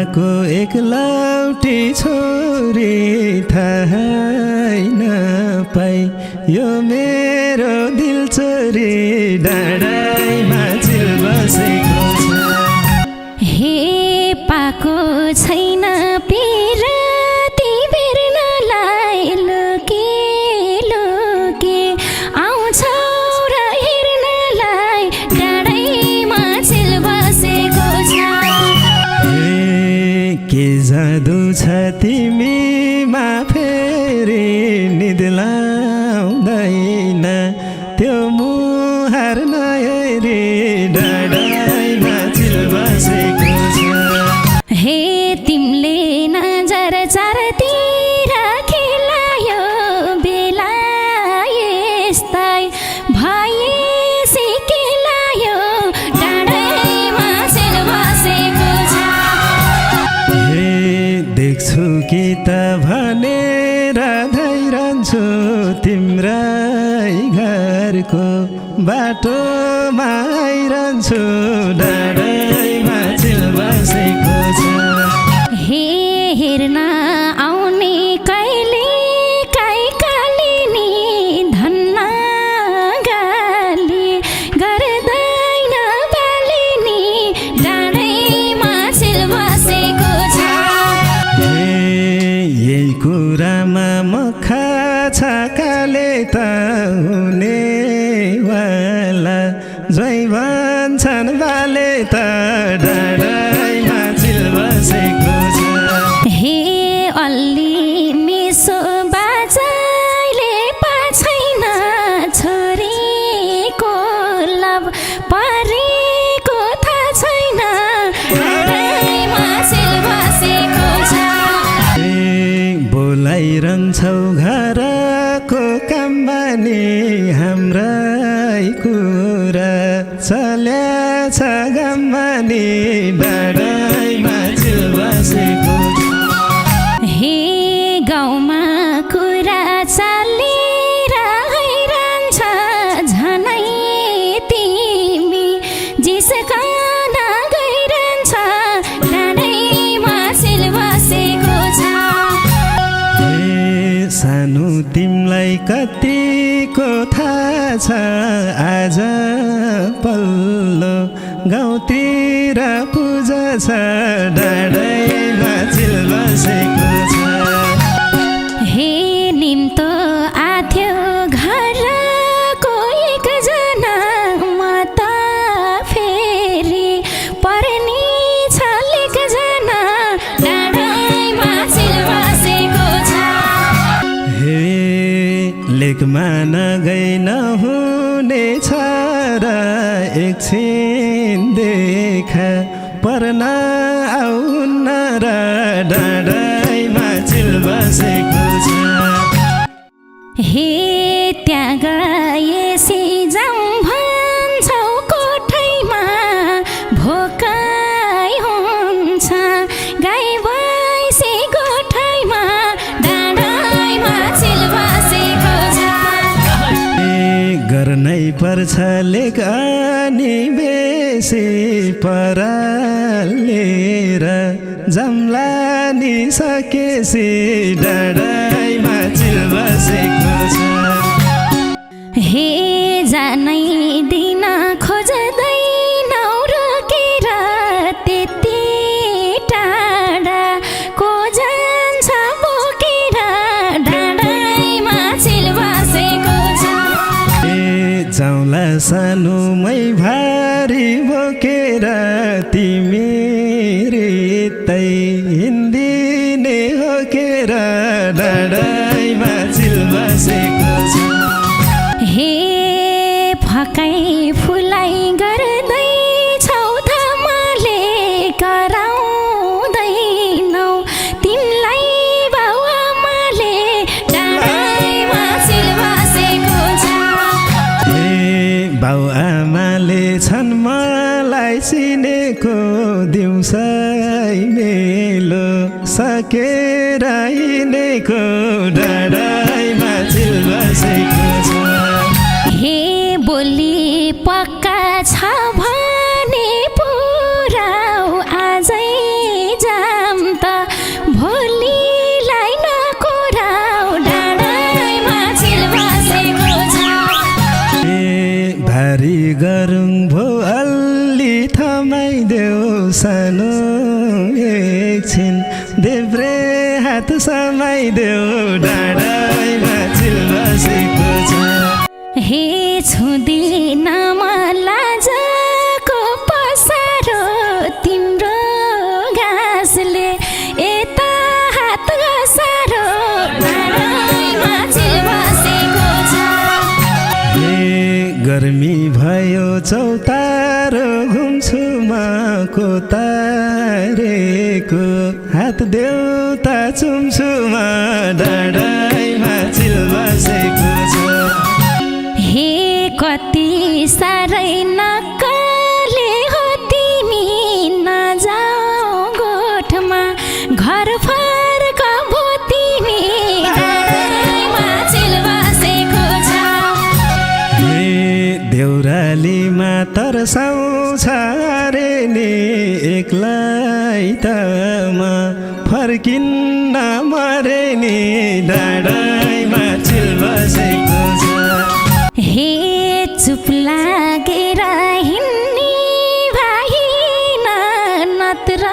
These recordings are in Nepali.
आमाको एकलौटी छोरी थाहै नपाई यो मेरो दिल चोरी डाँडामा चिल बसेको छ। हे पाको छैन पिराती बेर्नलाई लुके लुके आउँछौ र हेर्नलाई डाँडैमा चिल बसेको छ। के जादु छ तिमीमा फेरि निद लाउँदैन त्यो मुहार नहेरी डाँडामा चिल बसेको छ। हे तिमीले नजर चारतिर खेलायो बेला यस्तै भएसी केलायो डाँडैमा चिल बसेको छ। देख्छु कि त भनेर धाइरहन्छु तिम्रै घरको बाटोमा आइरहन्छु डाँडैमा चिल बसेको छ। हे हेर्न आउने कहिले काई कालिनी धन्न गाली गर्दैन बालिनी डाँडैमा चिल बसेको छ। यही कुरामा मखा छाकाले त हुनेवाला जै भन्छन् बाले त डाँडैमा चिल बसेको छ। हे अल्ली मेसो बाजाइले पाछैन छोरीको लब परेको थाहा छैन डाँडैमा चिल बसेको छ। बोलाइरहन्छौ घरको कामबानी हाम्रै कुरा चल्याछ गम्बानी डाँडैमा चिल बसेको छ। हे गाउँमा कुरा चलेर हैरान्छ झनै तिमी जिस्कन गइरहन्छ डाँडैमा चिल बसेको छ। सानो तिमलाई कतिको थाहा छ आज पल्लो गाउँतिर पूजा छ डाँडैमा चिल बसेको छ। हे निम्तो आथ्यो घरको एकजना म त फेरि पर्ने छ एकजना डाँडैमा चिल बसेको छ। लेकमा नगई नहुने छ र एकछिन देखा पर्न आउन र डाँडैमा चिल बसेको छ। हे त्यहाँ गएसी जाउँ भन्छौ कोठैमा भोकै हुन्छ गाई भैँसी गोठैमा डाँडैमा चिल बसेको छ। गर्नै पर्छ लेक अनि बेसी परालेर जम्ला नि सकेसी डाँडैमा चिल बसेको छ। हे जानै दिन खोज्दैनौ रोकेर त्यति टाढा को जान्छ बोकेर डाँडैमा चिल बसेको छ। जाउँला सानोमै भारी बोकेर तिमी रित्तै हिन्दिने होकेर डाँडैमा चिल बसेको छ। हे फकाइ फुलाइ गर्दैछौ धमाले कराउँदैनौ तिमीलाई बाउ आमाले डाँडैमा चिल बसेको छ। बाउ आमाले छन् मलाई चिनेको दिउँसै मेलो सकेर हिँडेको डाँडैमा चिल बसेको छ। हे बोली पक्का छ भने पुराउ आजै जा समाइदेऊ सानो एकछिन देब्रे हात समाइदेऊ डाँडामा चिल बसेको छ हे छुँदिन लाजको पसारो तिम्रो घाँसले यता हात घसारो डाँडामा चिल बसेको छ हे गर्मी भयो चौतारो घुम्छु म कोतारेको हात देउता चुम्छु म डाँडामा चिल बसेको छ हे कति साह्रै नक्कले हो तिमी नजाऊ गोठमा घर फर्क भो तिमी डाँडामा चिल बसेको छ हे देउरालीमा तर्साउँछ रे नि एक्लै त म फर्किन्न मरे नि डाँडामा चिल बसेको छ हे चुप लागेर हिँड्ने भाइन नत्र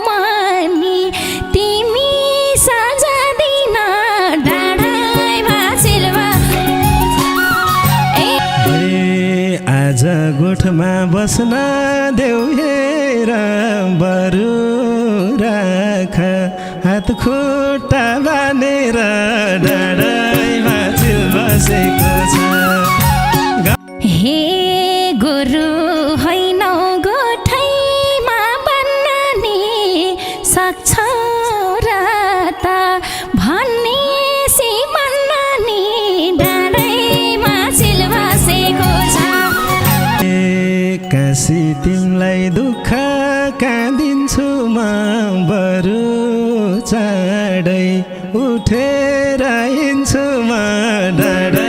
मनी तिमी सजादिन डाँडामा चिल हे आज गोठमा बस्न देऊ हेर बरु राख हात खुट्टा बाँधेर डाँडामा चिल बसेको छ हे गोरु होइनौ गोठैमा बन्ने सक्छौ र त भन्ने सिमन्ने डाँडैमा चिल बसेको छ काशी तिमीलाई दुःख काँदिन्छु म बरु चाँडै उठेर हिँड्छु म डाँडा